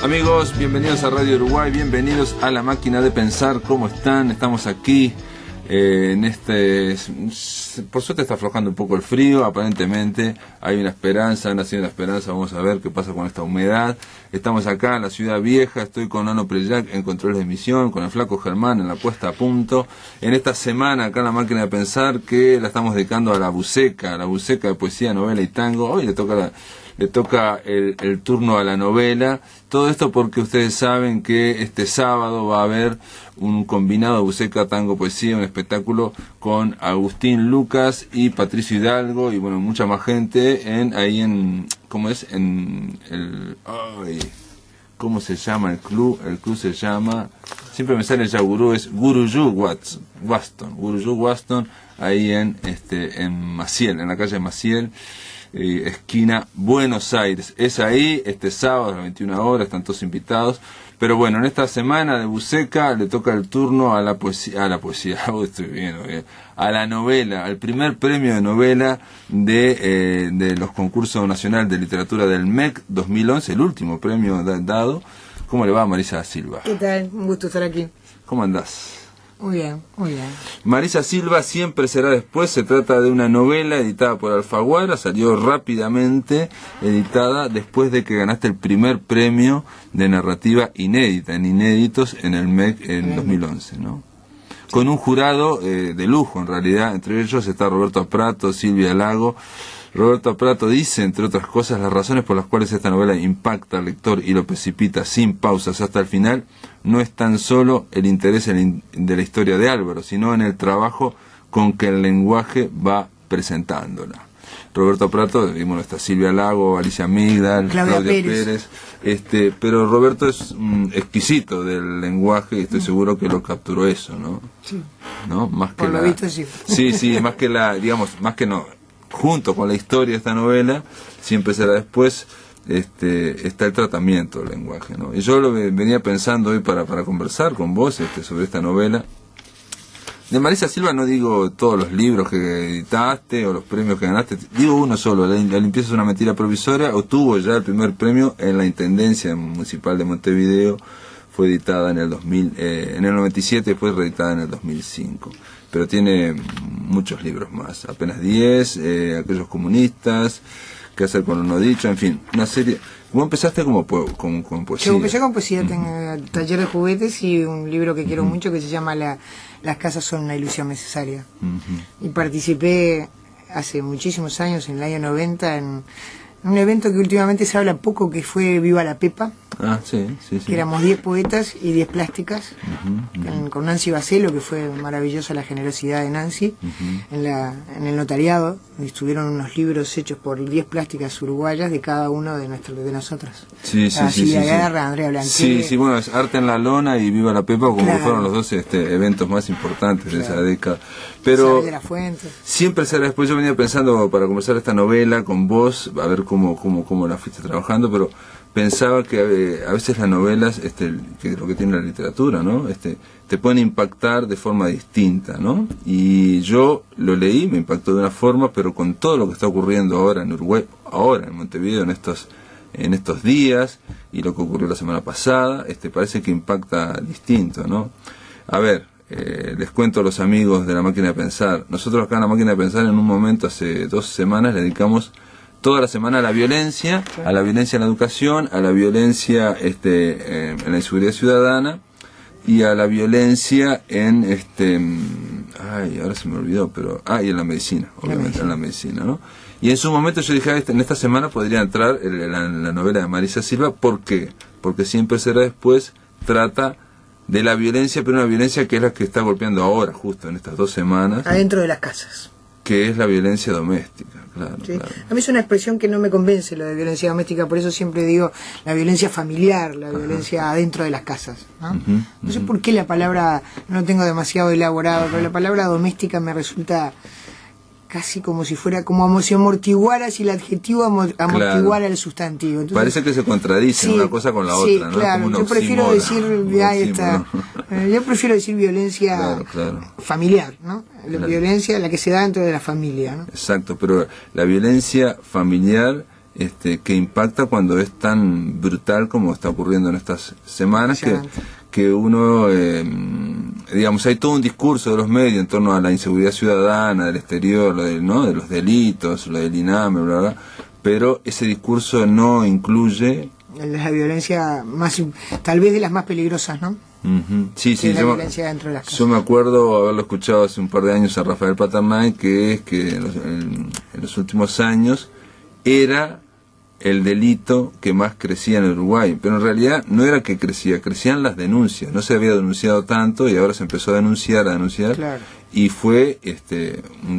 Amigos, bienvenidos a Radio Uruguay, bienvenidos a La Máquina de Pensar. ¿Cómo están? Estamos aquí en por suerte está aflojando un poco el frío, aparentemente hay una esperanza, ha nacido una esperanza. Vamos a ver qué pasa con esta humedad. Estamos acá en la Ciudad Vieja, estoy con Nano Prellac en controles de emisión, con el Flaco Germán en la puesta a punto. En esta semana acá en La Máquina de Pensar, que la estamos dedicando a la buceca de poesía, novela y tango. Hoy le toca el turno a la novela. Todo esto porque ustedes saben que este sábado va a haber un combinado de buceca, tango, poesía, un espectáculo con Agustín Lucas y Patricio Hidalgo y bueno, mucha más gente ¿cómo se llama el club? El club se llama, siempre me sale ya gurú, es Guruyú Waston, ahí en Maciel, en la calle Maciel, esquina Buenos Aires. Es ahí, este sábado a las 21 horas, están todos invitados. Pero bueno, en esta semana de buceca le toca el turno a la poesía, a la novela, al primer premio de novela de los concursos nacionales de literatura del MEC 2011, el último premio dado. ¿Cómo le va, Marisa Silva? ¿Qué tal? Un gusto estar aquí. ¿Cómo andás? Muy bien, muy bien. Marisa Silva, Siempre será después, se trata de una novela editada por Alfaguara, salió rápidamente editada después de que ganaste el primer premio de narrativa inédita, en inéditos, en el MEC en 2011, ¿no? Con un jurado de lujo, en realidad, entre ellos está Roberto Prato, Silvia Lago. Roberto Prato dice, entre otras cosas, las razones por las cuales esta novela impacta al lector y lo precipita sin pausas hasta el final, no es tan solo el interés de la historia de Álvaro, sino en el trabajo con que el lenguaje va presentándola. Roberto Prato, bueno, está Silvia Lago, Alicia Migdal, Claudia Pérez, pero Roberto es exquisito del lenguaje y estoy seguro que lo capturó eso, ¿no? Sí. ¿No? Más que por lo visto, sí. Sí, más que no, junto con la historia de esta novela, Siempre será después, está el tratamiento del lenguaje, ¿no? Y yo lo venía pensando hoy para conversar con vos sobre esta novela. De Marisa Silva no digo todos los libros que editaste o los premios que ganaste, digo uno solo, La limpieza es una mentira provisoria, obtuvo ya el primer premio en la Intendencia Municipal de Montevideo, fue editada en el 97 y fue reeditada en el 2005. Pero tiene muchos libros más, apenas 10, Aquellos comunistas, Qué hacer con lo no dicho, en fin, una serie. ¿Vos empezaste con poesía? Yo empecé con poesía, tengo taller de juguetes y un libro que quiero mucho que se llama Las casas son una ilusión necesaria. Y participé hace muchísimos años, en el año 90, en un evento que últimamente se habla poco, que fue Viva la Pepa. Sí. Que éramos 10 poetas y 10 plásticas, con Nancy Bacelo, que fue maravillosa la generosidad de Nancy, en el notariado, estuvieron unos libros hechos por 10 plásticas uruguayas de cada uno de nosotras. Silvia Guerra, Andrea Blanquet. Sí, bueno, es Arte en la Lona y Viva la Pepa, como que fueron los dos eventos más importantes de esa década. Pero de la Fuente. Siempre será después. Yo venía pensando para conversar esta novela con vos, a ver cómo la fuiste trabajando, pero pensaba que a veces las novelas, que lo que tiene la literatura, ¿no? Te pueden impactar de forma distinta, ¿no? Y yo lo leí, me impactó de una forma, pero con todo lo que está ocurriendo ahora en Uruguay, ahora en Montevideo, en estos días, y lo que ocurrió la semana pasada, parece que impacta distinto, ¿no? A ver, les cuento a los amigos de La Máquina de Pensar. Nosotros acá en La Máquina de Pensar, en un momento, hace 2 semanas, le dedicamos toda la semana a la violencia en la educación, a la violencia en la inseguridad ciudadana y a la violencia en ahora se me olvidó, y en la medicina, obviamente, en la medicina, ¿no? Y en su momento yo dije, en esta semana podría entrar la novela de Marisa Silva. ¿Por qué? Porque Siempre será después trata de la violencia, pero una violencia que es la que está golpeando ahora, justo en estas 2 semanas. Adentro de las casas. Que es la violencia doméstica, claro. A mí es una expresión que no me convence, lo de violencia doméstica, por eso siempre digo la violencia familiar, la violencia adentro de las casas, ¿no? No sé por qué la palabra, no tengo demasiado elaborado, pero la palabra doméstica me resulta casi como si fuera, como si amortiguara, si el adjetivo amortiguara el sustantivo. Entonces, parece que se contradicen una cosa con la otra, ¿no? Claro, yo prefiero decir violencia familiar, ¿no? La violencia la que se da dentro de la familia, ¿no? Exacto, pero la violencia familiar que impacta cuando es tan brutal como está ocurriendo en estas semanas, que uno, digamos, hay todo un discurso de los medios en torno a la inseguridad ciudadana, del exterior, ¿no?, de los delitos, lo del INAME, bla, bla, pero ese discurso no incluye... La violencia más, tal vez de las más peligrosas, ¿no? Sí, sí, yo me acuerdo haberlo escuchado hace un par de años a Rafael Paternay, que es que en los últimos años era el delito que más crecía en Uruguay, pero en realidad no era que crecía, crecían las denuncias, no se había denunciado tanto y ahora se empezó a denunciar, claro. Y fue,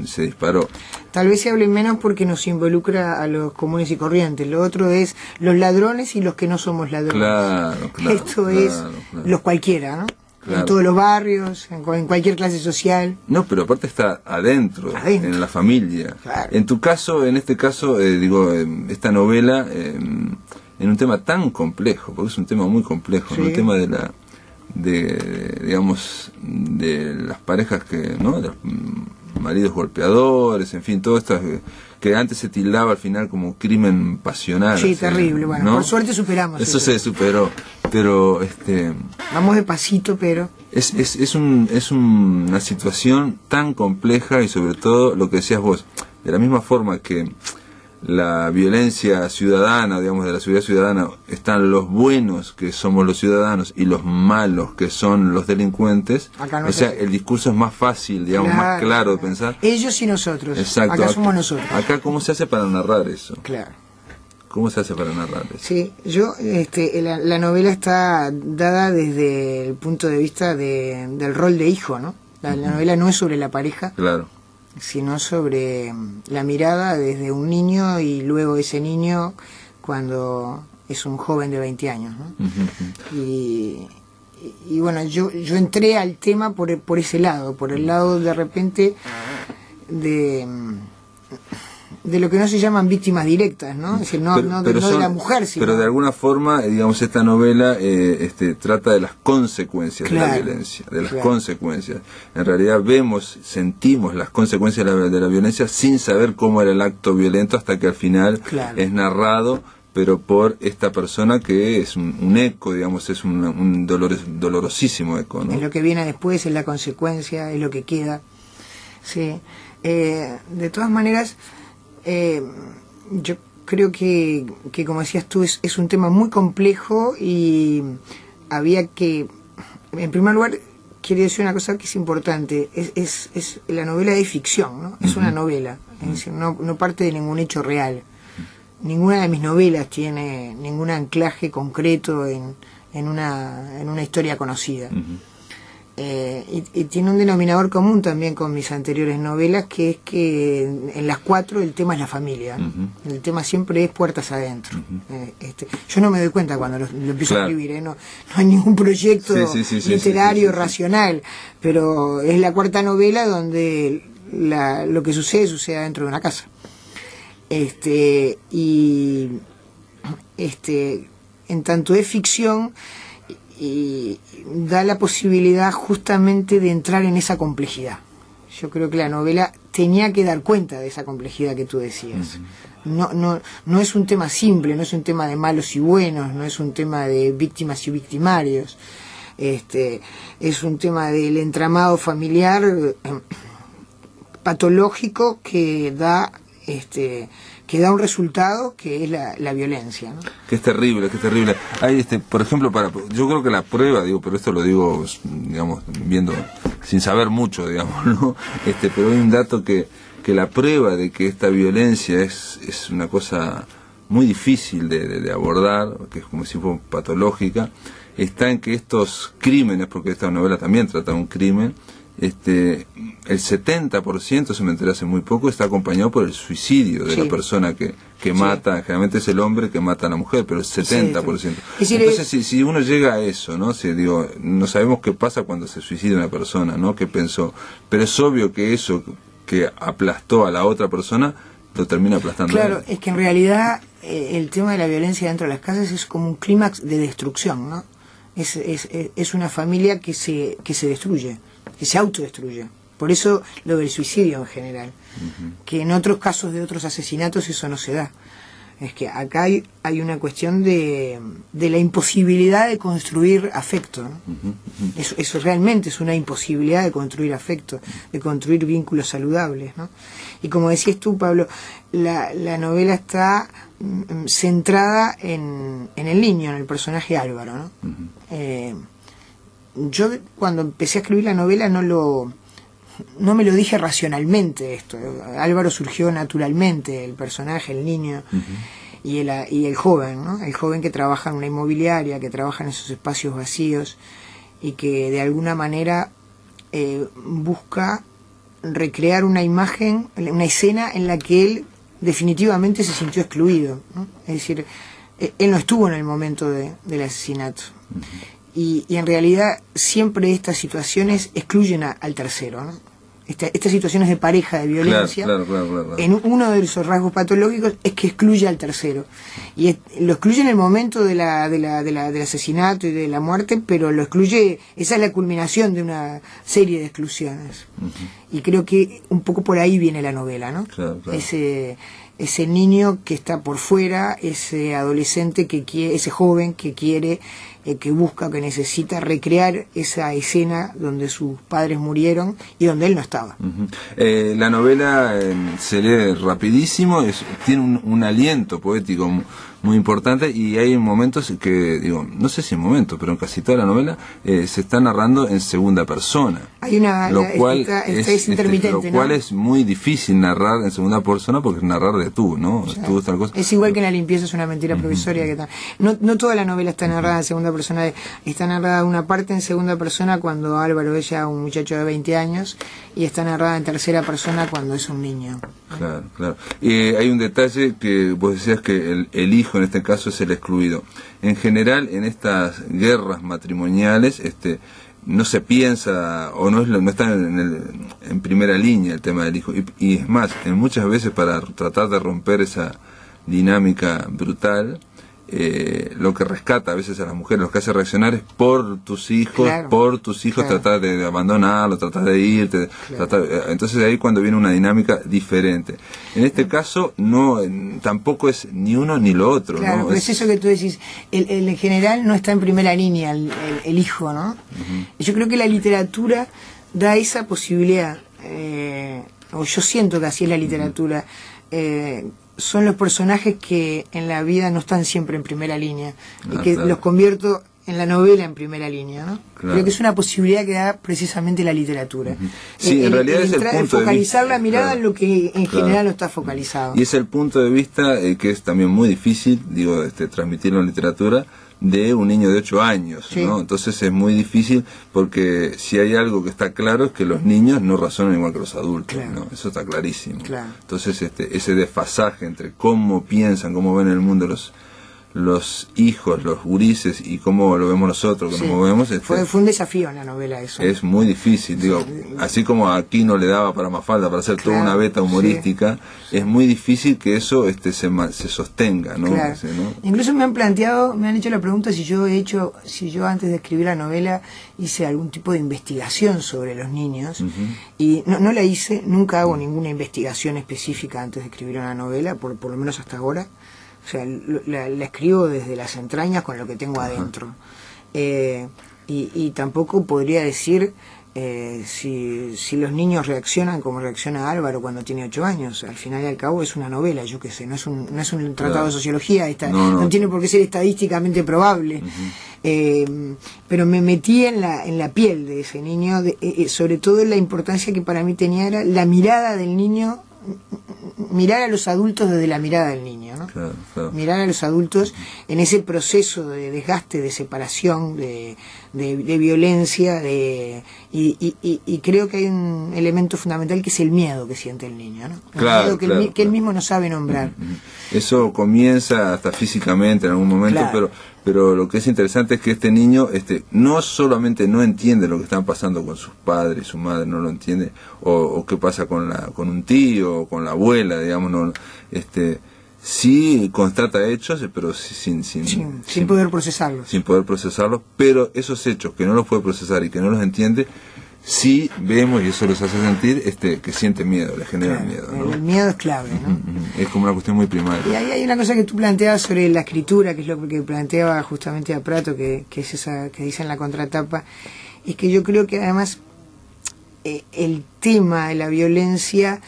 se disparó. Tal vez se hable menos porque nos involucra a los comunes y corrientes, lo otro es los ladrones y los que no somos ladrones. Claro, Esto es los cualquiera, ¿no? Claro. En todos los barrios, en cualquier clase social. No, pero aparte está adentro. En la familia. Claro. En tu caso, en este caso, esta novela, en un tema tan complejo, porque es un tema muy complejo, ¿no? El tema digamos, de las parejas ¿no? De los maridos golpeadores, en fin, todo esto que antes se tildaba al final como crimen pasional. Sí, terrible, bueno, ¿no? Por suerte superamos eso. Se superó, pero vamos de pasito, pero es una situación tan compleja y sobre todo lo que decías vos, de la misma forma que la violencia ciudadana, digamos, de la seguridad ciudadana, están los buenos, que somos los ciudadanos, y los malos, que son los delincuentes. Acá no, o sea, el discurso es más fácil, digamos, más claro de pensar. Ellos y nosotros. Exacto. Acá somos nosotros. Acá, ¿cómo se hace para narrar eso? Claro. ¿Cómo se hace para narrar eso? Sí, la novela está dada desde el punto de vista del rol de hijo, ¿no? La novela no es sobre la pareja. Claro. Sino sobre la mirada desde un niño y luego ese niño cuando es un joven de 20 años, ¿no? Y bueno, yo entré al tema por ese lado, por el lado de repente de lo que no se llaman víctimas directas, ¿no? Es decir, no de la mujer, sino... Pero de alguna forma, digamos, esta novela trata de las consecuencias de la violencia, las consecuencias. En realidad sentimos las consecuencias de la violencia sin saber cómo era el acto violento hasta que al final es narrado, pero por esta persona que es un eco, digamos, es un dolorosísimo eco, ¿no? Es lo que viene después, es la consecuencia, es lo que queda. Sí. De todas maneras... yo creo que como decías tú es un tema muy complejo y había que, en primer lugar, quiero decir una cosa que es importante, es la novela de ficción, ¿no? Es una novela, es decir, no parte de ningún hecho real. Ninguna de mis novelas tiene ningún anclaje concreto en una historia conocida. Y tiene un denominador común también con mis anteriores novelas, que es que en las 4 el tema es la familia, ¿no? El tema siempre es puertas adentro. Yo no me doy cuenta cuando lo empiezo a escribir, no hay ningún proyecto literario racional, pero es la 4ª novela donde lo que sucede adentro de una casa. En tanto es ficción, y da la posibilidad justamente de entrar en esa complejidad. Yo creo que la novela tenía que dar cuenta de esa complejidad que tú decías. No es un tema simple, no es un tema de malos y buenos, no es un tema de víctimas y victimarios. Es un tema del entramado familiar patológico que da un resultado que es la violencia, ¿no? Que es terrible, Hay, por ejemplo, yo creo que la prueba, pero esto lo digo, digamos, viendo, sin saber mucho, digamos, ¿no? Pero hay un dato que la prueba de que esta violencia es una cosa muy difícil de abordar, que es como si fuera patológica, está en que estos crímenes, porque esta novela también trata de un crimen, el 70%, se me enteró hace muy poco, está acompañado por el suicidio de la persona que mata. Generalmente es el hombre que mata a la mujer, pero el 70%. Entonces, si uno llega a eso, ¿no? No sabemos qué pasa cuando se suicida una persona, ¿no? ¿Qué pensó? Pero es obvio que eso que aplastó a la otra persona lo termina aplastando. Claro, es que en realidad el tema de la violencia dentro de las casas es como un clímax de destrucción, ¿no? Es una familia que se destruye, que se autodestruye. Por eso lo del suicidio en general, que en otros casos de otros asesinatos eso no se da. es que acá hay una cuestión de la imposibilidad de construir afecto, ¿no? Eso realmente es una imposibilidad de construir afecto, de construir vínculos saludables, ¿no? Y como decías tú, Pablo, la novela está centrada en el niño, en el personaje Álvaro, ¿no? Yo cuando empecé a escribir la novela no me lo dije racionalmente esto. Álvaro surgió naturalmente, el personaje, el niño, y el joven, ¿no? El joven que trabaja en una inmobiliaria, que trabaja en esos espacios vacíos y que de alguna manera busca recrear una imagen, una escena en la que él definitivamente se sintió excluido, ¿no? Es decir, él no estuvo en el momento del asesinato. Y en realidad siempre estas situaciones excluyen al tercero, ¿no? Estas situaciones de pareja, de violencia, claro. En uno de esos rasgos patológicos es que excluye al tercero. Y lo excluye en el momento del asesinato y de la muerte, pero lo excluye, esa es la culminación de una serie de exclusiones. Y creo que un poco por ahí viene la novela, ¿no? Claro. Ese niño que está por fuera, ese adolescente que quiere, ese joven que quiere, que busca, que necesita recrear esa escena donde sus padres murieron y donde él no estaba. La novela se lee rapidísimo, tiene un aliento poético muy importante, y hay momentos que, digo, no sé si en momentos, pero en casi toda la novela se está narrando en segunda persona. Hay una, lo cual es intermitente, lo cual ¿no? es muy difícil narrar en segunda persona, porque es narrar de tú, ¿no? O sea, tú, tal cosa. Es igual que en La limpieza es una mentira provisoria. Que no toda la novela está narrada en segunda persona, está narrada una parte en segunda persona cuando Álvaro es ya un muchacho de 20 años, y está narrada en tercera persona cuando es un niño. Claro. Hay un detalle que vos decías, que el hijo en este caso es el excluido. En general, en estas guerras matrimoniales, no se piensa, o no está en primera línea el tema del hijo. Y es más, muchas veces para tratar de romper esa dinámica brutal, lo que rescata a veces a las mujeres, lo que hace reaccionar es por tus hijos, tratar de abandonarlo, tratar de irte, entonces ahí cuando viene una dinámica diferente. En este caso tampoco es ni uno ni lo otro, claro, ¿no? Es eso que tú decís, en general no está en primera línea el hijo, ¿no? Yo creo que la literatura da esa posibilidad, o yo siento que así es la literatura. Son los personajes que en la vida no están siempre en primera línea, y que los convierto en la novela en primera línea, ¿no? Claro. Creo que es una posibilidad que da precisamente la literatura. Sí, en realidad es el punto de vista, focalizar la mirada en lo que en general no está focalizado. Y es el punto de vista que es también muy difícil, transmitirlo en literatura, de un niño de 8 años, sí, ¿no? Entonces es muy difícil, porque si hay algo que está claro es que los niños no razonan igual que los adultos, claro, ¿no? Eso está clarísimo. Claro. Entonces ese desfasaje entre cómo piensan, cómo ven el mundo los hijos, los gurises, y cómo lo vemos nosotros, sí, cómo vemos, fue un desafío en la novela eso. Es muy difícil, así como a Aquino le daba para Mafalda para hacer toda una beta humorística, sí, es muy difícil que eso se sostenga, ¿no? Claro. ¿no? Incluso me han hecho la pregunta si yo antes de escribir la novela hice algún tipo de investigación sobre los niños, y no la hice, nunca hago ninguna investigación específica antes de escribir una novela, por lo menos hasta ahora. O sea, la escribo desde las entrañas con lo que tengo adentro. Y tampoco podría decir si los niños reaccionan como reacciona Álvaro cuando tiene 8 años. Al final y al cabo es una novela, yo qué sé, no es un tratado de sociología, no tiene por qué ser estadísticamente probable. Pero me metí en la piel de ese niño, sobre todo la importancia que para mí tenía era la mirada del niño, mirar a los adultos desde la mirada del niño, ¿no? Claro. Mirar a los adultos en ese proceso de desgaste, de separación, de violencia, y creo que hay un elemento fundamental que es el miedo que siente el niño, ¿no? El miedo que él mismo no sabe nombrar. Eso comienza hasta físicamente en algún momento, claro, pero lo que es interesante es que este niño no solamente no entiende lo que están pasando con sus padres, su madre no lo entiende, o qué pasa con un tío, o con la abuela, digamos, no, sí constata hechos, pero sin poder procesarlos. Sin poder procesarlos, pero esos hechos que no los puede procesar y que no los entiende, sí vemos, y eso los hace sentir, que siente miedo, le genera miedo, ¿no? El miedo es clave, ¿no? Es como una cuestión muy primaria. Y ahí hay una cosa que tú planteabas sobre la escritura, que es lo que planteaba justamente a Prato, que es esa que dice en la contratapa, es que yo creo que además el tema de la violencia,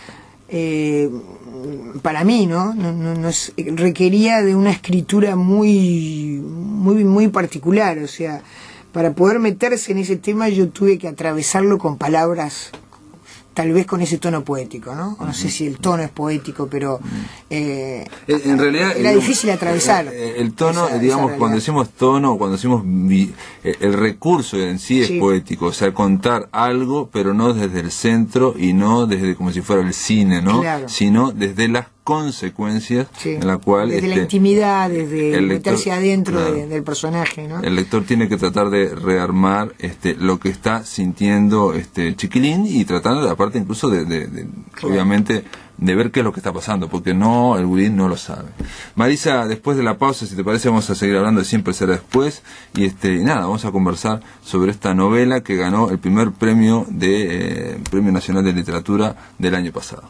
para mí, ¿no? Requería de una escritura muy particular, o sea, para poder meterse en ese tema yo tuve que atravesarlo con palabras, tal vez con ese tono poético, ¿no? No sé si el tono es poético, pero en realidad era difícil atravesar. El tono, digamos, cuando decimos tono, cuando decimos el recurso en sí es poético, o sea, contar algo, pero no desde el centro y no desde como si fuera el cine, ¿no? Claro. Sino desde las consecuencias en la cual desde la intimidad, desde el lector, meterse adentro del personaje, ¿no? El lector tiene que tratar de rearmar lo que está sintiendo Chiquilín, y tratando aparte incluso de obviamente de ver qué es lo que está pasando, porque no, el gurí no lo sabe. Marisa, después de la pausa, si te parece, vamos a seguir hablando de Siempre Será Después, y nada, vamos a conversar sobre esta novela que ganó el primer premio Premio Nacional de Literatura del año pasado.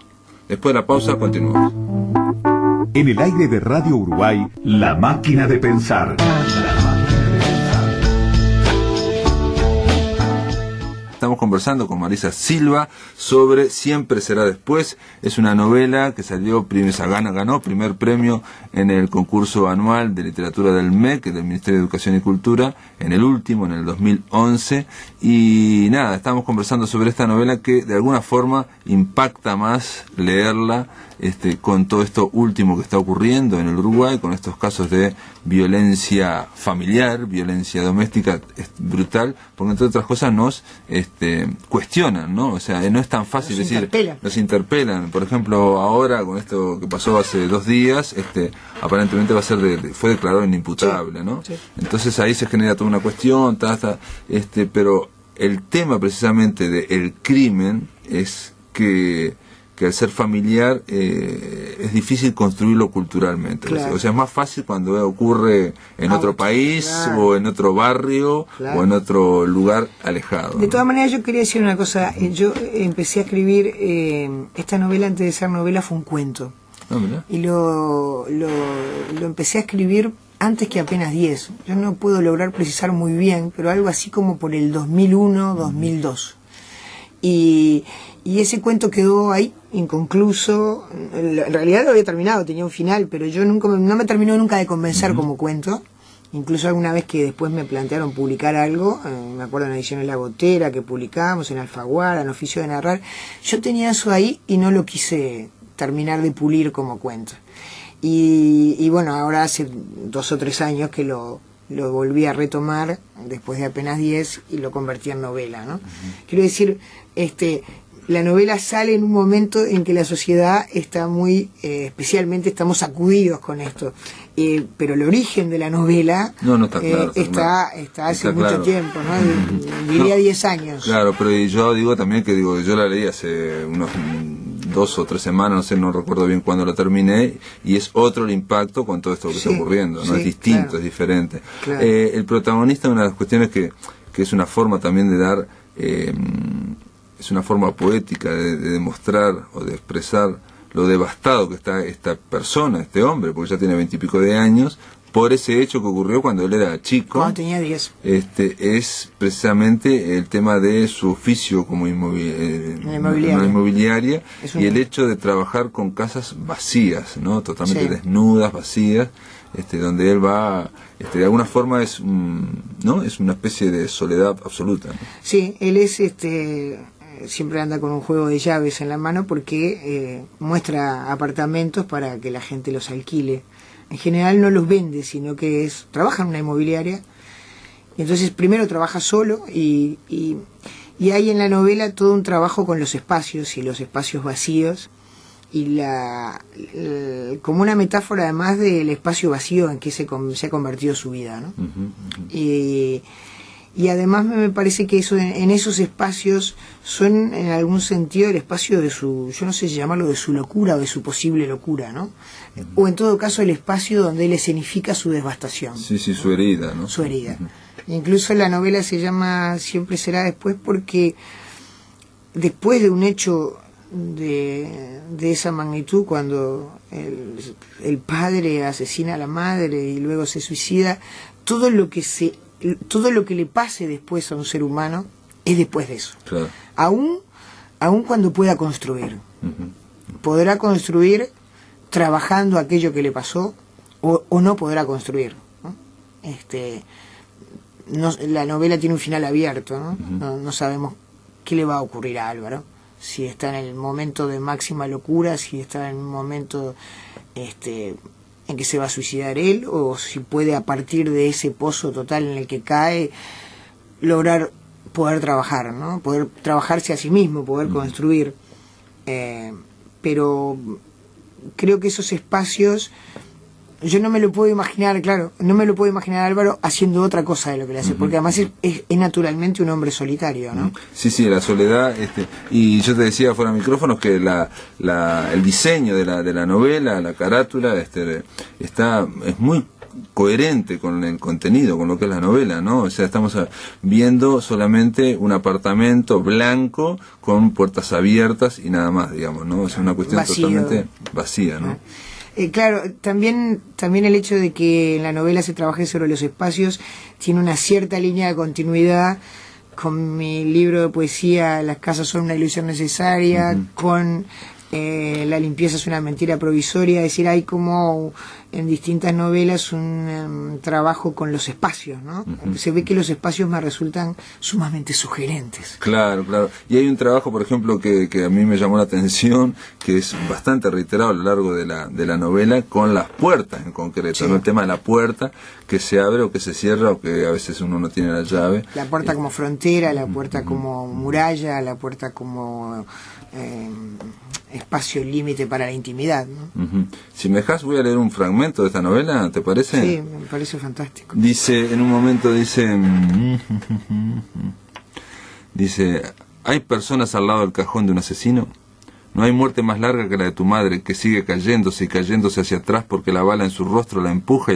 Después de la pausa, continuamos. En el aire de Radio Uruguay, La Máquina de Pensar. Estamos conversando con Marisa Silva sobre Siempre Será Después. Es una novela que ganó primer premio en el concurso anual de literatura del MEC, del Ministerio de Educación y Cultura, en el 2011. Y nada, estamos conversando sobre esta novela que de alguna forma impacta más leerla con todo esto último que está ocurriendo en el Uruguay, con estos casos de violencia familiar, violencia doméstica brutal, porque entre otras cosas nos cuestionan, ¿no? O sea, no es tan fácil nos interpelan. Por ejemplo, ahora con esto que pasó hace 2 días, aparentemente fue declarado inimputable, ¿no? Sí. Entonces ahí se genera toda una cuestión, pero el tema precisamente del crimen es que al ser familiar es difícil construirlo culturalmente. Claro. O sea, es más fácil cuando ocurre en otro país, o en otro barrio, o en otro lugar alejado. De todas maneras, yo quería decir una cosa. Yo empecé a escribir esta novela, antes de ser novela, fue un cuento. Y lo empecé a escribir antes que Apenas 10. Yo no puedo lograr precisar muy bien, pero algo así como por el 2001, 2002. Y ese cuento quedó ahí, inconcluso. En realidad lo había terminado, tenía un final, pero yo no me terminó nunca de convencer como cuento. Incluso alguna vez que después me plantearon publicar algo, me acuerdo en la edición de La Gotera que publicamos, en Alfaguara, en Oficio de Narrar, yo tenía eso ahí y no lo quise terminar de pulir como cuento. Y bueno, ahora hace 2 o 3 años que lo volví a retomar después de Apenas 10 y lo convertí en novela, ¿no? Quiero decir, la novela sale en un momento en que la sociedad está muy, especialmente estamos sacudidos con esto, pero el origen de la novela está hace mucho tiempo, ¿no? Diría 10 años. Claro, pero yo digo también que yo la leí hace unos 2 o 3 semanas, no recuerdo bien cuándo la terminé, y es otro el impacto con todo esto que está ocurriendo, ¿no? Es distinto, es diferente. Claro. El protagonista, una de las cuestiones que es una forma también de dar, es una forma poética de demostrar o de expresar lo devastado que está esta persona, este hombre, porque ya tiene 20 y pico de años, por ese hecho que ocurrió cuando él era chico. Cuando tenía 10. Es precisamente el tema de su oficio como inmobiliaria y el hecho de trabajar con casas vacías, ¿no? Totalmente desnudas, vacías, donde él va, de alguna forma es una especie de soledad absoluta, ¿no? Sí, él es siempre anda con un juego de llaves en la mano porque muestra apartamentos para que la gente los alquile. En general no los vende, sino que trabaja en una inmobiliaria. Y entonces primero trabaja solo y hay en la novela todo un trabajo con los espacios y los espacios vacíos y como una metáfora además del espacio vacío en que se ha convertido su vida, ¿no? Y además me parece que en esos espacios son en algún sentido el espacio de yo no sé si llamarlo de su locura o de su posible locura, ¿no? O en todo caso el espacio donde él escenifica su devastación. Sí, su herida, ¿no? Su herida. Incluso la novela se llama Siempre Será Después porque después de un hecho de esa magnitud, cuando el padre asesina a la madre y luego se suicida, todo lo que le pase después a un ser humano es después de eso. Claro. Aún cuando pueda construir. Podrá construir trabajando aquello que le pasó o no podrá construir, ¿no? La novela tiene un final abierto, ¿no? No sabemos qué le va a ocurrir a Álvaro, si está en el momento de máxima locura, si está en un momento en que se va a suicidar él, o si puede, a partir de ese pozo total en el que cae, lograr poder trabajar, ¿no? Poder trabajarse a sí mismo, poder construir. Pero creo que esos espacios, yo no me lo puedo imaginar, claro, no me lo puedo imaginar a Álvaro haciendo otra cosa de lo que le hace, porque además es naturalmente un hombre solitario, ¿no? Sí, la soledad, y yo te decía fuera de micrófonos que el diseño de la novela, la carátula, es muy coherente con el contenido, con lo que es la novela, ¿no? O sea, estamos viendo solamente un apartamento blanco con puertas abiertas y nada más, digamos, ¿no? O sea, una cuestión vacío, totalmente vacía, ¿no? Claro, también el hecho de que en la novela se trabaje sobre los espacios tiene una cierta línea de continuidad con mi libro de poesía Las casas son una ilusión necesaria, con La limpieza es una mentira provisoria. Es decir, hay como en distintas novelas un trabajo con los espacios, ¿no? Se ve que los espacios me resultan sumamente sugerentes. Claro. Y hay un trabajo, por ejemplo, que a mí me llamó la atención, que es bastante reiterado a lo largo de la novela, con las puertas en concreto, sí. ¿No? El tema de la puerta, que se abre o que se cierra, o que a veces uno no tiene la llave. La puerta como frontera, la puerta como muralla, la puerta como espacio límite para la intimidad, ¿no? Si me dejas, voy a leer un fragmento de esta novela, ¿te parece? Sí, me parece fantástico. Dice, en un momento dice, ¿hay personas al lado del cajón de un asesino? No hay muerte más larga que la de tu madre, que sigue cayéndose y cayéndose hacia atrás porque la bala en su rostro la empuja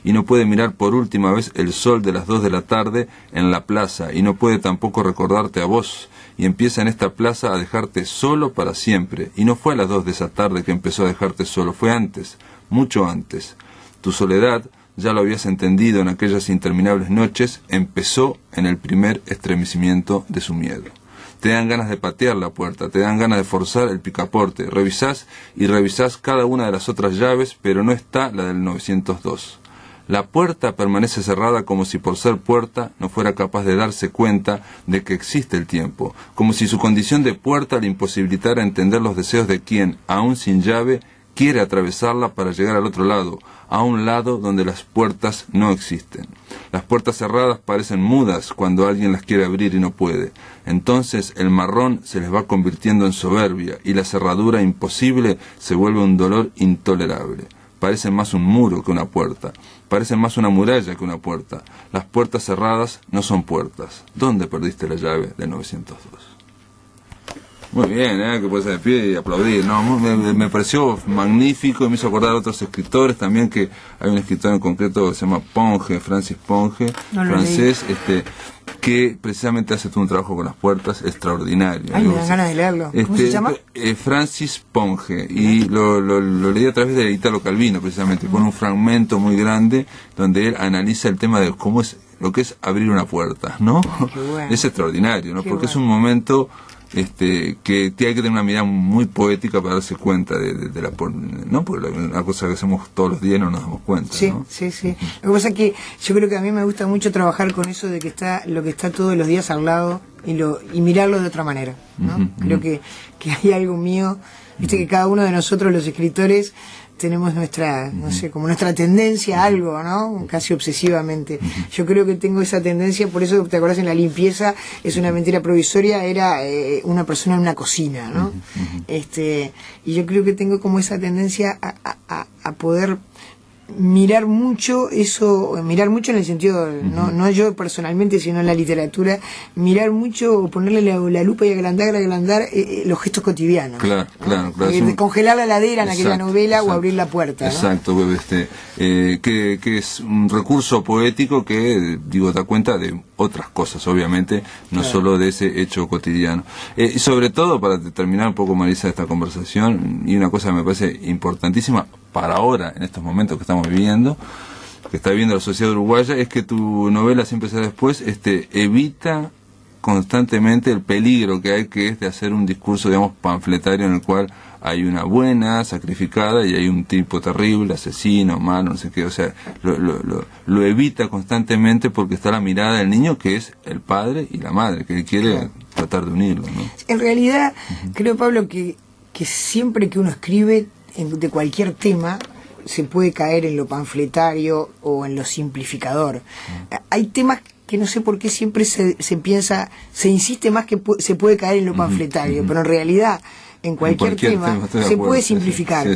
y no puede mirar por última vez el sol de las 2 de la tarde en la plaza, y no puede tampoco recordarte a vos, y empieza en esta plaza a dejarte solo para siempre, y no fue a las 2 de esa tarde que empezó a dejarte solo, fue antes, mucho antes. Tu soledad, ya lo habías entendido en aquellas interminables noches, empezó en el primer estremecimiento de su miedo. Te dan ganas de patear la puerta, te dan ganas de forzar el picaporte, revisás cada una de las otras llaves, pero no está la del 902. La puerta permanece cerrada como si por ser puerta no fuera capaz de darse cuenta de que existe el tiempo, como si su condición de puerta le imposibilitara entender los deseos de quien, aún sin llave, quiere atravesarla para llegar al otro lado, a un lado donde las puertas no existen. Las puertas cerradas parecen mudas cuando alguien las quiere abrir y no puede. Entonces el marrón se les va convirtiendo en soberbia y la cerradura imposible se vuelve un dolor intolerable. Parecen más un muro que una puerta. Parecen más una muralla que una puerta. Las puertas cerradas no son puertas. ¿Dónde perdiste la llave del 902? Muy bien, que puedes de pie y aplaudir. No, me pareció magnífico y me hizo acordar a otros escritores también, que hay un escritor en concreto que se llama Ponge, Francis Ponge, francés, que precisamente hace todo un trabajo con las puertas extraordinario. Ay, me dan ganas de leerlo. ¿Cómo se llama? Francis Ponge, y lo leí a través de Italo Calvino, precisamente, con un fragmento muy grande donde él analiza el tema de cómo es lo que es abrir una puerta, ¿no? Bueno. Es extraordinario, ¿no? Porque es un momento que hay que tener una mirada muy poética para darse cuenta de la, ¿no? Porque una cosa que hacemos todos los días y no nos damos cuenta, sí, ¿no? Sí. Lo que pasa es que yo creo que a mí me gusta mucho trabajar con eso de que está lo que está todos los días al lado y mirarlo de otra manera, ¿no? Creo que hay algo mío, viste, que cada uno de nosotros los escritores tenemos nuestra, no sé, como nuestra tendencia a algo, ¿no? Casi obsesivamente. Yo creo que tengo esa tendencia, por eso, ¿te acordás? En La limpieza es una mentira provisoria, era una persona en una cocina, ¿no? Y yo creo que tengo como esa tendencia a poder mirar mucho eso, mirar mucho en el sentido, no yo personalmente, sino en la literatura, mirar mucho, ponerle la lupa y agrandar los gestos cotidianos. Claro, ¿no? claro. De congelar la heladera en aquella novela exacto, o abrir la puerta, ¿no? Exacto, que es un recurso poético que, digo, da cuenta de otras cosas, obviamente, no solo de ese hecho cotidiano. Y sobre todo, para terminar un poco, Marisa, esta conversación, y una cosa que me parece importantísima para ahora, en estos momentos que estamos viviendo, que está viviendo la sociedad uruguaya, es que tu novela Siempre será después evita constantemente el peligro que hay, que es de hacer un discurso, digamos, panfletario, en el cual hay una buena sacrificada y hay un tipo terrible, asesino, malo, no sé qué. O sea, lo evita constantemente porque está la mirada del niño, que es el padre y la madre, que quiere tratar de unirlo, ¿no? En realidad, creo, Pablo, que siempre que uno escribe de cualquier tema, se puede caer en lo panfletario o en lo simplificador. Hay temas que no sé por qué siempre se piensa, se insiste más que se puede caer en lo panfletario, pero en realidad en cualquier tema se puede simplificar.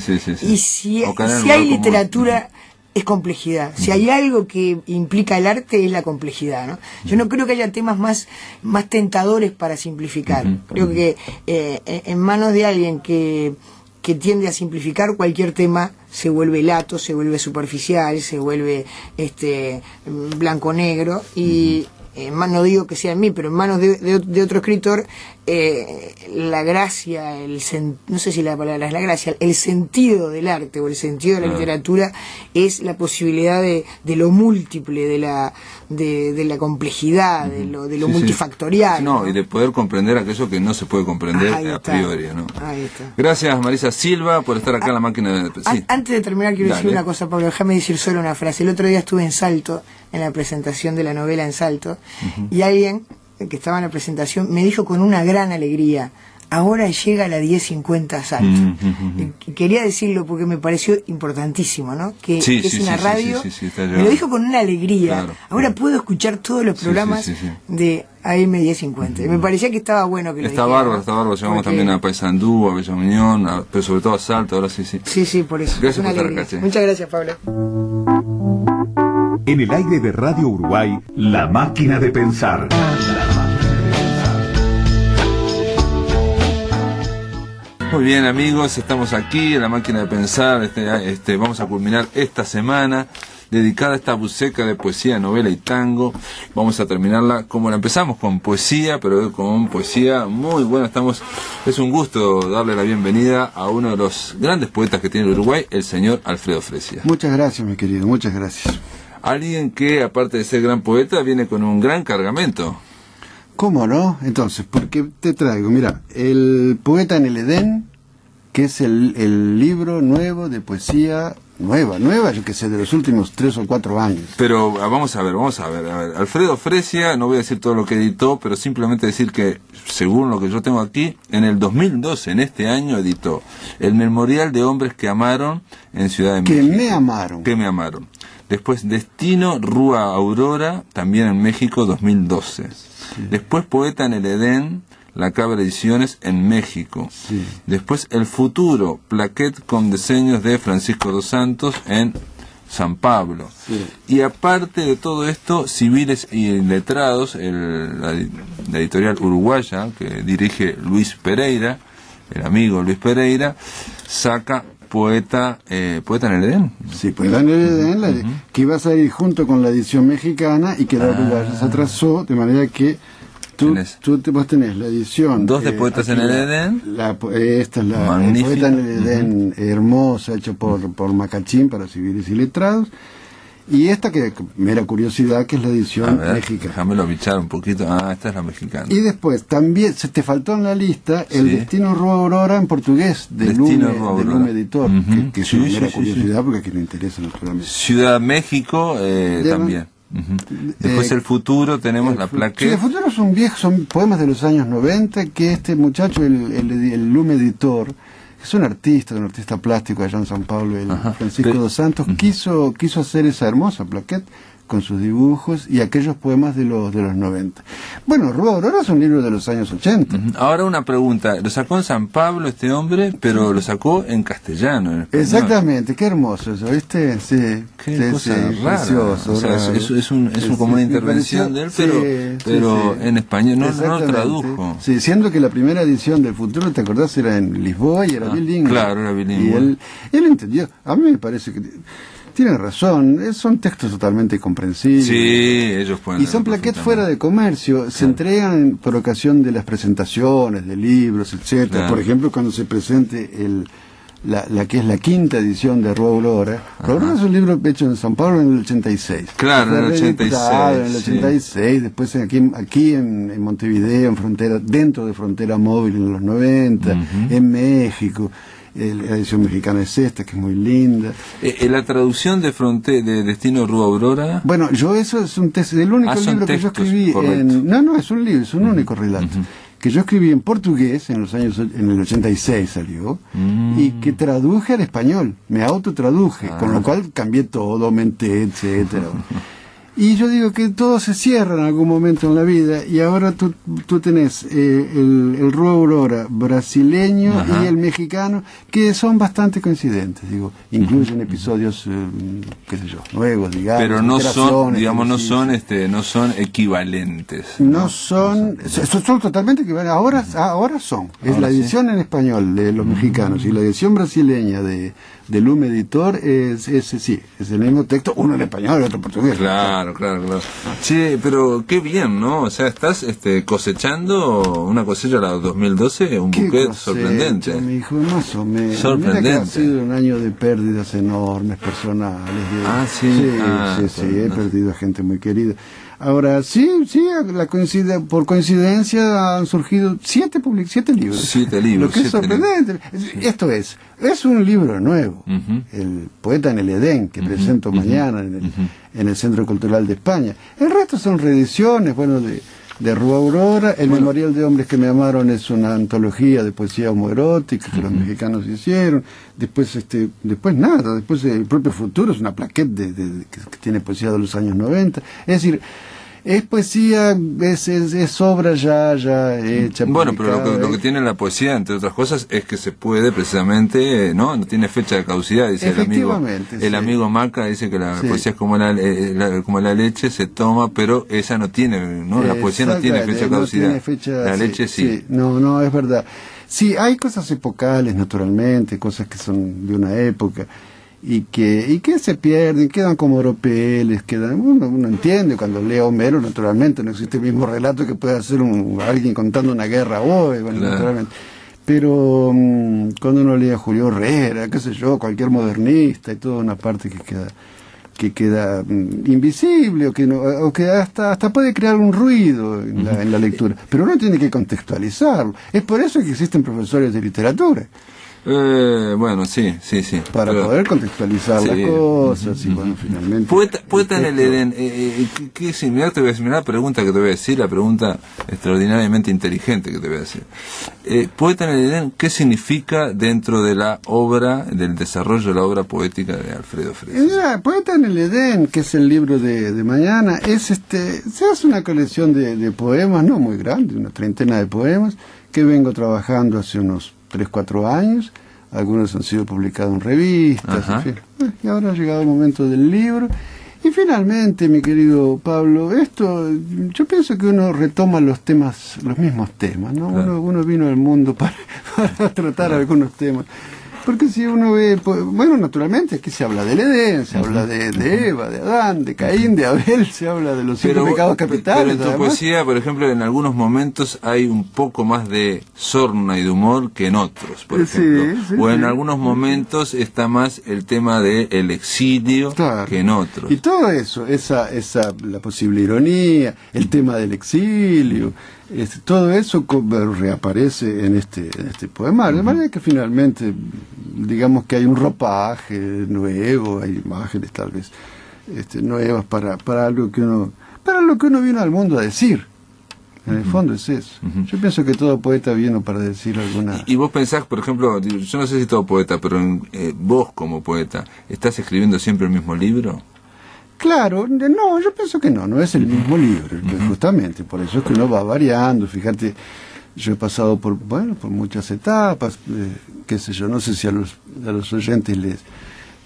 Y si hay literatura, es complejidad. Si hay algo que implica el arte, es la complejidad, ¿no? Yo no creo que haya temas más tentadores para simplificar. Creo que en manos de alguien que tiende a simplificar cualquier tema, se vuelve lato, se vuelve superficial, se vuelve blanco-negro, y no digo que sea en mí, pero en manos de otro escritor, la gracia, no sé si la palabra es la gracia, el sentido del arte o el sentido de la literatura es la posibilidad de lo múltiple, de la complejidad, de lo multifactorial. No, y de poder comprender aquello que no se puede comprender a priori, ¿no? Ahí está. Gracias, Marisa Silva, por estar acá en la máquina de... Antes de terminar, quiero decir una cosa, Pablo, déjame decir solo una frase. El otro día estuve en Salto, en la presentación de la novela en Salto, y alguien que estaba en la presentación me dijo con una gran alegría: ahora llega la 1050 Salto. Y quería decirlo porque me pareció importantísimo, ¿no? Que es una radio. Me lo dijo con una alegría. Claro, ahora puedo escuchar todos los programas de AM 1050. Y me parecía que estaba bueno que lo dijera. Está bárbaro. Llevamos también a Paysandú, a Bella Unión, pero sobre todo a Salto. Ahora sí. Sí, por eso. Gracias por estar acá, che. Muchas gracias, Pablo. En el aire de Radio Uruguay, La Máquina de Pensar. Muy bien, amigos, estamos aquí en La Máquina de Pensar. Vamos a culminar esta semana dedicada a esta buceca de poesía, novela y tango. Vamos a terminarla como la empezamos, con poesía, pero con poesía muy buena. Es un gusto darle la bienvenida a uno de los grandes poetas que tiene el Uruguay, el señor Alfredo Fresia. Muchas gracias, mi querido, muchas gracias. Alguien que, aparte de ser gran poeta, viene con un gran cargamento. ¿Cómo no? Entonces, porque te traigo, mira, El poeta en el Edén, que es el libro nuevo de poesía, nueva, yo que sé, de los últimos 3 o 4 años. Pero vamos a ver. Alfredo Fresia, no voy a decir todo lo que editó, pero simplemente decir que, según lo que yo tengo aquí, en el 2012, en este año, editó El Memorial de Hombres que Amaron en Ciudad de México. Que me amaron. Después Destino, Rúa Aurora, también en México, 2012. Sí. Después Poeta en el Edén, La Cabra Ediciones, en México. Sí. Después El Futuro, Plaquet con diseños de Francisco dos Santos, en San Pablo. Sí. Y aparte de todo esto, Civiles y Letrados, la editorial uruguaya que dirige Luis Pereira, el amigo Luis Pereira, saca Poeta en el Edén. Sí, Poeta en el Edén, que iba a salir junto con la edición mexicana y que la uruguaya se atrasó, de manera que vos tenés la edición. Dos de Poetas en el Edén. Esta es la Poeta en el Edén, hermosa, hecha por Macachín para civiles y letrados. Y esta, que mera curiosidad, que es la edición mexicana. Déjamelo bichar un poquito. Esta es la mexicana. Y después, también, se te faltó en la lista el Destino Rúa Aurora en portugués, de Lume Editor, que es una mera curiosidad, porque a quien le interesa naturalmente. Ciudad México, también. Después El Futuro, tenemos la Plaquet. Sí, El Futuro son poemas de los años 90, que este muchacho, el Lume Editor, es un artista plástico allá en San Pablo, Francisco dos Santos, quiso hacer esa hermosa plaqueta con sus dibujos, y aquellos poemas de los 90. Bueno, Rúa Aurora es un libro de los años 80. Ahora una pregunta, lo sacó en San Pablo este hombre, pero lo sacó en castellano, en español. Exactamente, qué hermoso eso, ¿viste? Sí, Qué cosa rara. precioso, O sea, raro. es como una intervención de él, pero en español no lo tradujo. Sí, siendo que la primera edición del Futuro, ¿te acordás? Era en Lisboa y era bilingüe. Claro, era bilingüe. Y él entendió. A mí me parece que tiene razón, son textos totalmente comprensibles. Sí, ellos pueden. Y son plaquettes fuera de comercio, se entregan por ocasión de las presentaciones, de libros, etcétera. Claro. Por ejemplo, cuando se presente la que es la quinta edición de Rúa Aurora. Rúa Aurora es un libro hecho en San Pablo en el 86. Claro, en el 86. En el 86, después aquí en Montevideo, dentro de Frontera Móvil en los 90, en México. La edición mexicana es esta, que es muy linda. La traducción de Destino Rúa Aurora. Bueno, eso es un texto, el único libro que yo escribí no, es un libro, es un único relato. Que yo escribí en portugués en el 86 salió, y que traduje al español, me autotraduje, con lo cual cambié todo, aumenté, etcétera. Y yo digo que todo se cierra en algún momento en la vida, y ahora tú tenés el Rúa Aurora brasileño y el mexicano, que son bastante coincidentes, incluyen episodios, qué sé yo, nuevos, digamos. Pero no son, digamos, no son equivalentes. No son totalmente equivalentes. Ahora son. Es la edición en español de los mexicanos y la edición brasileña de Lume Editor es el mismo texto, uno en español y otro en portugués. Claro. Che, pero qué bien, ¿no? O sea, estás cosechando una cosecha de la 2012, un buquet sorprendente. Mi hijo, más o menos. Sorprendente. Mira que ha sido un año de pérdidas enormes personales. Sí, he perdido a gente muy querida. Ahora, por coincidencia han surgido 7 libros. 7 libros. Lo que es sorprendente. Esto es un libro nuevo. El Poeta en el Edén, que presento mañana en el Centro Cultural de España. El resto son reediciones, de Rúa Aurora. El Memorial de Hombres que me amaron es una antología de poesía homoerótica que los mexicanos hicieron. Después el propio Futuro es una plaquette que tiene poesía de los años 90. Es decir, es poesía, es obra ya hecha. Bueno, pero lo que tiene la poesía, entre otras cosas, es que se puede precisamente, no tiene fecha de caducidad, dice el amigo Maca, dice que la poesía es como la leche, se toma, pero esa no tiene, la poesía no tiene fecha de caducidad. La leche sí. No, es verdad. Sí, hay cosas epocales, naturalmente, cosas que son de una época, y que se pierden, quedan como oropeles, uno entiende cuando lee a Homero, naturalmente no existe el mismo relato que puede hacer alguien contando una guerra hoy, naturalmente. Pero cuando uno lee a Julio Herrera, qué sé yo, cualquier modernista, y toda una parte que queda invisible, o que hasta puede crear un ruido en la lectura, pero uno tiene que contextualizarlo. Es por eso que existen profesores de literatura. Bueno, sí. Para poder contextualizar las cosas, y finalmente. Poeta en el Edén, ¿qué similar te voy a decir? Mirá la pregunta que te voy a decir, la pregunta extraordinariamente inteligente que te voy a decir. Poeta en el Edén, ¿qué significa dentro de la obra, del desarrollo de la obra poética de Alfredo Fresas? Poeta en el Edén, que es el libro de mañana, se hace una colección de poemas, no muy grande, una treintena de poemas, que vengo trabajando hace unos 3-4 años, algunos han sido publicados en revistas, en fin. Y ahora ha llegado el momento del libro. Y finalmente, mi querido Pablo, yo pienso que uno retoma los mismos temas, ¿no? Claro. Uno vino al mundo para tratar algunos temas. Porque si uno ve, naturalmente aquí se habla del Edén, se habla de Eva, de Adán, de Caín, de Abel, se habla de los 5 pecados capitales. Pero en tu poesía, por ejemplo, en algunos momentos hay un poco más de sorna y de humor que en otros, por ejemplo. En algunos momentos está más el tema del exilio que en otros. Y todo eso, la posible ironía, el tema del exilio, todo eso reaparece en este poema, de manera que finalmente, digamos que hay un ropaje nuevo, hay imágenes tal vez nuevas para lo que uno vino al mundo a decir. En el fondo es eso. Yo pienso que todo poeta vino para decir alguna... Y vos pensás, por ejemplo, yo no sé si todo poeta, pero vos como poeta, ¿estás escribiendo siempre el mismo libro? Claro, no, yo pienso que no es el mismo libro, justamente, por eso es que uno va variando, fíjate, yo he pasado por muchas etapas, qué sé yo, no sé si a los oyentes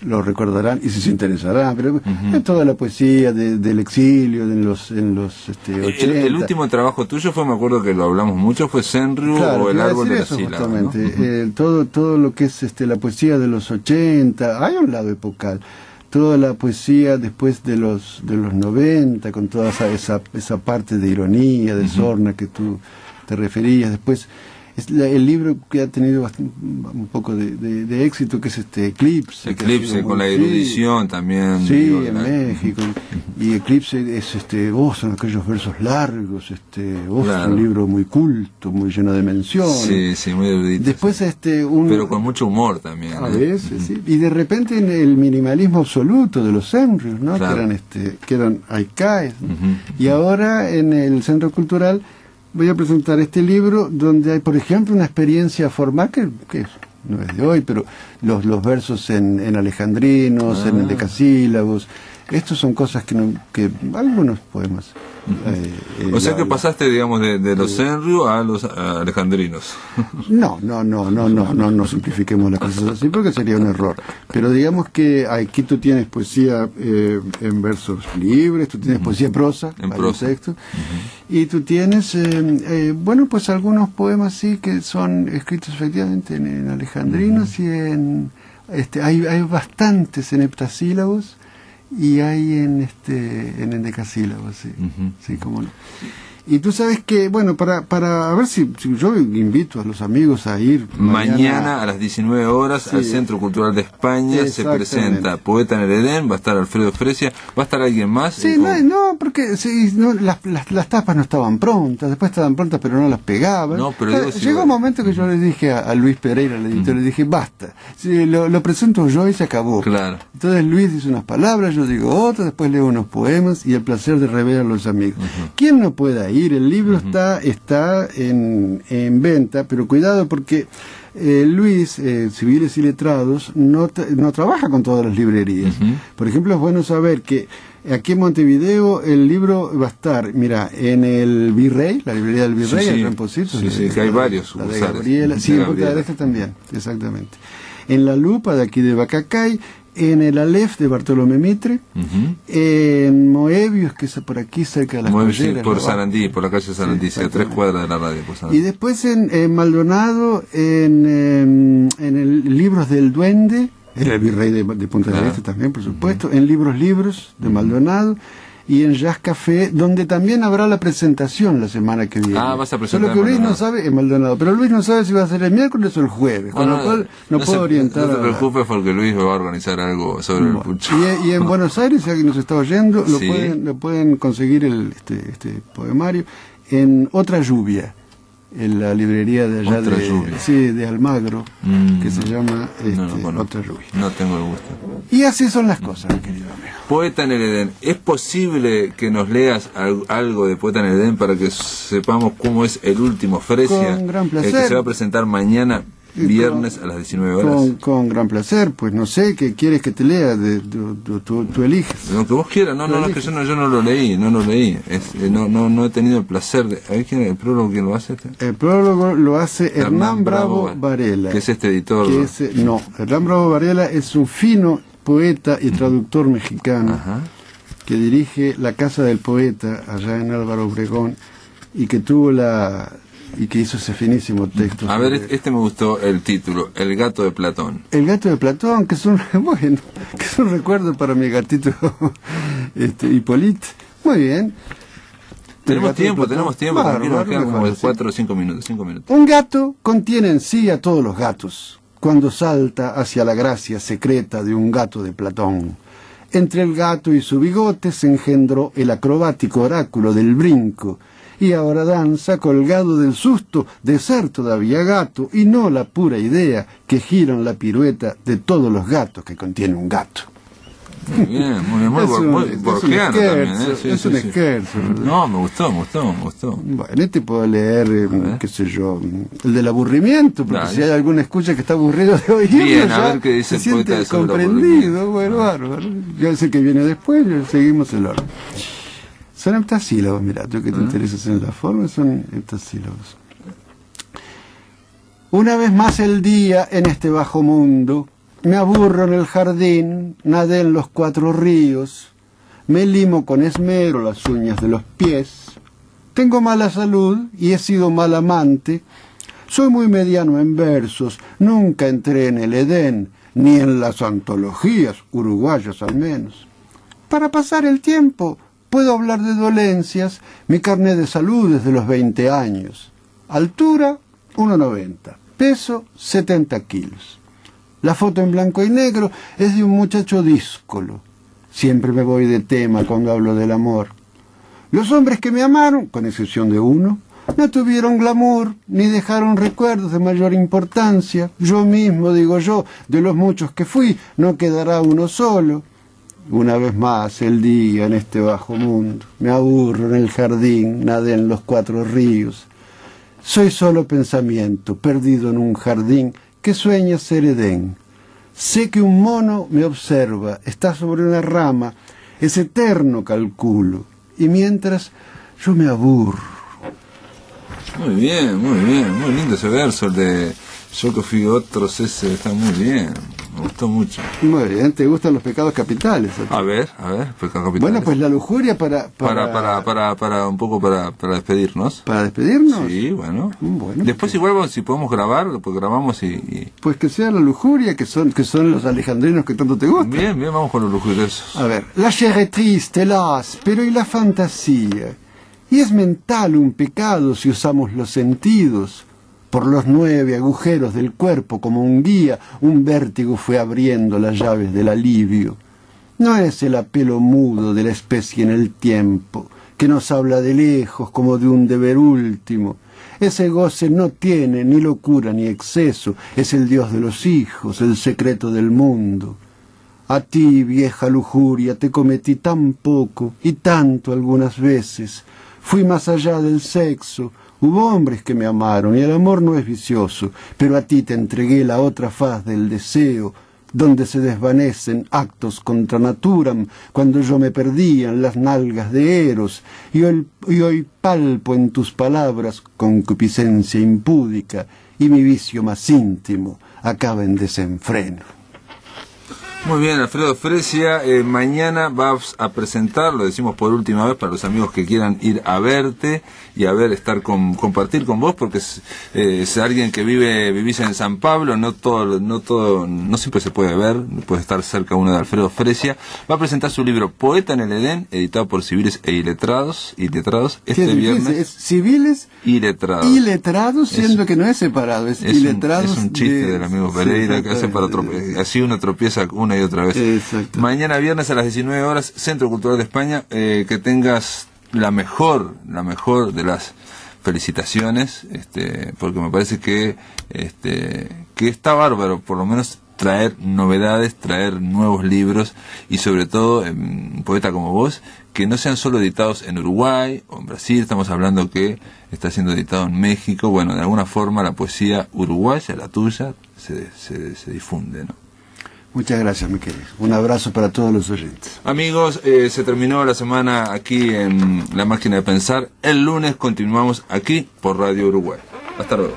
lo recordarán y si se interesarán, pero es toda la poesía del exilio en los 80. El último trabajo tuyo fue, me acuerdo que lo hablamos mucho, fue Senryu, claro, o El árbol de la eso, sílaba, justamente, ¿no? Todo lo que es la poesía de los 80, hay un lado epocal, toda la poesía después de los 90, con toda esa parte de ironía, de sorna que tú te referías, después el libro que ha tenido un poco de éxito, que es Eclipse. Eclipse, con la erudición también. Sí, en México. Y Eclipse es, son aquellos versos largos, claro. Es un libro muy culto, muy lleno de menciones. Sí, muy erudito. Después, pero con mucho humor también. A veces, sí. Y de repente en el minimalismo absoluto de los Senryus, ¿no? Claro. Que eran haikai. Y ahora en el Centro Cultural voy a presentar este libro donde hay, por ejemplo, una experiencia formal que no es de hoy, pero los versos en alejandrinos, en endecasílabos. Estos son cosas que algunos poemas. O sea que pasaste, digamos, de los Senryu a los alejandrinos. No simplifiquemos las cosas así porque sería un error. Pero digamos que aquí tú tienes poesía en versos libres, tú tienes poesía prosa, en prosa. Textos, y tú tienes, pues algunos poemas sí que son escritos efectivamente en alejandrinos y hay bastantes en heptasílabos. Y hay en endecasílabos, sí, sí, cómo no. Y tú sabes que, bueno, para ver si yo invito a los amigos a ir mañana a las 19 horas sí, al Centro Cultural de España se presenta Poeta en el Edén, va a estar Alfredo Fresia, va a estar alguien más. Sí, porque las tapas no estaban prontas, después estaban prontas pero no las pegaban. No, pero llegó un momento que yo le dije a Luis Pereira, el editor, le dije, basta, lo presento yo y se acabó. Claro. Entonces Luis dice unas palabras, yo digo otras, después leo unos poemas y el placer de rever a los amigos. ¿Quién no pueda ir? El libro está en venta, pero cuidado porque Luis, Civiles y Letrados, no trabaja con todas las librerías. Por ejemplo, es bueno saber que aquí en Montevideo el libro va a estar, mira, en el Virrey, la librería del Virrey, en Remposito. Sí, que hay varios. La de Gabriela, sí, en Punta del Este también, exactamente. En La Lupa, de aquí de Bacacay, en el Aleph de Bartolomé Mitre, en Moebius, que es por aquí cerca de las Colleras, por Sarandí, por la calle Sarandí, a 3 cuadras de la radio. Y después en Maldonado, en el Libros del Duende, el Virrey de Punta del Este también, por supuesto, en Libros de Maldonado, y en Jazz Café, donde también habrá la presentación la semana que viene. Vas a presentar. Solo que Luis no sabe, en Maldonado, pero Luis no sabe si va a ser el miércoles o el jueves, con lo cual no puedo orientar. No te preocupes porque Luis va a organizar algo sobre el pucho. Y en Buenos Aires, si alguien nos está oyendo, lo pueden conseguir este poemario en Otra Lluvia, en la librería de allá de Almagro, que se llama Otra Lluvia. No tengo el gusto. Y así son las cosas, mi querido amigo. Poeta en el Edén. ¿Es posible que nos leas algo de Poeta en el Edén para que sepamos cómo es el último Fresia? Con gran placer. El que se va a presentar mañana, viernes a las 19 horas. Con gran placer, pues no sé, ¿qué quieres que te lea? Tú eliges. Lo que vos quieras, es que yo no lo leí. No he tenido el placer de... ¿El prólogo quién lo hace? El prólogo lo hace Hernán Bravo Varela. Que es este editor. Hernán Bravo Varela es un fino poeta y traductor mexicano que dirige la Casa del Poeta allá en Álvaro Obregón y que hizo ese finísimo texto. A ver, me gustó el título, El gato de Platón. El gato de Platón, que es un recuerdo para mi gatito Hipólito. Muy bien. Tenemos tiempo, tranquilo, nos quedan como 4 o 5 minutos. Un gato contiene en sí a todos los gatos, cuando salta hacia la gracia secreta de un gato de Platón. Entre el gato y su bigote se engendró el acrobático oráculo del brinco, y ahora danza colgado del susto de ser todavía gato y no la pura idea que giran la pirueta de todos los gatos que contiene un gato. Muy bien, muy borgiano también, ¿eh? Sí, es un scherzo. No, me gustó. Bueno, este puedo leer, qué sé yo, el del aburrimiento, porque Dale. si hay alguna escucha que está aburrido de oírlo, Bien, a ya ver qué dice se el poeta siente sobre el comprendido. aburrimiento. Bueno, bárbaro. Ya es el que viene después, seguimos el orden. Son heptasílabos, mira, tú que te interesas en la forma, son heptasílabos. Una vez más el día en este bajo mundo, me aburro en el jardín, nadé en los 4 ríos, me limo con esmero las uñas de los pies, tengo mala salud y he sido mal amante, soy muy mediano en versos, nunca entré en el Edén, ni en las antologías uruguayas al menos. Para pasar el tiempo puedo hablar de dolencias, mi carnet de salud es de los 20 años, altura 1,90, peso 70 kilos. La foto en blanco y negro es de un muchacho díscolo. Siempre me voy de tema cuando hablo del amor. Los hombres que me amaron, con excepción de uno, no tuvieron glamour ni dejaron recuerdos de mayor importancia. Yo mismo, digo yo, de los muchos que fui, no quedará uno solo. Una vez más el día en este bajo mundo. Me aburro en el jardín, nadé en los 4 ríos. Soy solo pensamiento, perdido en un jardín que sueña ser Edén. Sé que un mono me observa, está sobre una rama, es eterno calculo, y mientras yo me aburro. Muy bien, muy lindo ese verso, el de yo que fui otros, ese está muy bien, me gustó mucho. Muy bien, ¿te gustan los pecados capitales? A ver, pecado capital. Bueno, pues la lujuria para un poco para despedirnos. ¿Para despedirnos? Sí, bueno. Bueno, después igual si podemos grabar, pues grabamos y... Pues que sea la lujuria, que son los alejandrinos que tanto te gustan. Bien, vamos con los lujuriosos. A ver, la chair est triste, hélas, pero ¿y la fantasía? Y es mental un pecado si usamos los sentidos. Por los 9 agujeros del cuerpo como un guía, un vértigo fue abriendo las llaves del alivio. No es el apelo mudo de la especie en el tiempo, que nos habla de lejos como de un deber último. Ese goce no tiene ni locura ni exceso, es el Dios de los hijos, el secreto del mundo. A ti, vieja lujuria, te cometí tan poco y tanto algunas veces. Fui más allá del sexo. Hubo hombres que me amaron y el amor no es vicioso, pero a ti te entregué la otra faz del deseo, donde se desvanecen actos contra naturam, cuando yo me perdía en las nalgas de Eros, y hoy palpo en tus palabras concupiscencia impúdica, y mi vicio más íntimo acaba en desenfreno. Muy bien, Alfredo Fresia, mañana vas a presentar, lo decimos por última vez para los amigos que quieran ir a verte y a ver, compartir con vos, porque es alguien que vivís en San Pablo, no siempre se puede ver, puede estar cerca uno de Alfredo Fresia. Va a presentar su libro Poeta en el Edén, editado por Civiles e Iletrados, este viernes. Es civiles y letrados. Y letrados, siendo que no es separado, es iletrados. Es un chiste del amigo Pereira que hace para así uno tropieza una y otra vez. Exacto. Mañana viernes a las 19 horas, Centro Cultural de España, que tengas la mejor de las felicitaciones, porque me parece que está bárbaro, por lo menos traer novedades, traer nuevos libros y sobre todo un poeta como vos, que no sean solo editados en Uruguay o en Brasil, estamos hablando que está siendo editado en México. Bueno, de alguna forma la poesía uruguaya, la tuya, se difunde, ¿no? Muchas gracias, mi querido. Un abrazo para todos los oyentes. Amigos, se terminó la semana aquí en La Máquina de Pensar. El lunes continuamos aquí por Radio Uruguay. Hasta luego.